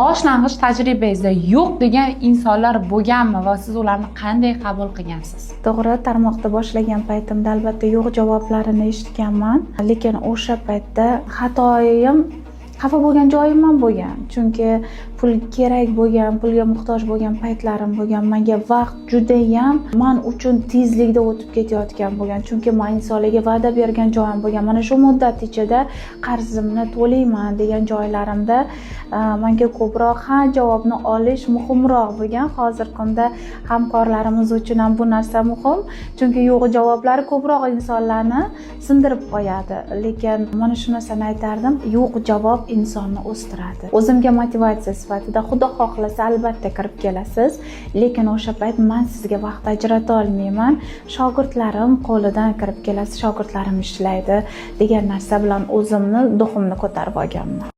Boshlang'ich tajribangizda yo'q degan insonlar bo'lganmi va siz ularni qanday qabul qilgansiz? To'g'ri, tarmoqda boshlagan paytimda albatta yo'q javoblarini eshitganman, lekin o'sha paytda xatoyim, xafa bo'lgan joyim ham bo'lgan. Chunki pul kerak bo'lgan, pulga muhtoj bo'lgan paytlarim bo'lgan. Menga vaqt juda ham men uchun tezlikda o'tib ketayotgan bo'lgan. Chunki men insonlarga va'da bergan joyim bo'lgan. Mana shu muddat ichida qarzimni to'layman degan joylarimda menga ko'proq javobni olish muhimroq bo'lgan. Hozirgi kunda hamkorlarimiz uchun ham bu narsa muhim. Chunki yo'q javoblari ko'proq insonlarni sindirib qo'yadi. Lekin mana shu narsani aytardim, yo'q javob insonni o'stiradi. O'zimga motivatsiya sifatida xudo xohlasa albatta kirib kelasiz, lekin o'sha payt men sizga vaqt ajrata olmayman. Shogirdlarim qo'lidan kirib kelasiz, shogirdlarim ishlaydi degan narsa bilan o'zimni duximni ko'tarib olganman.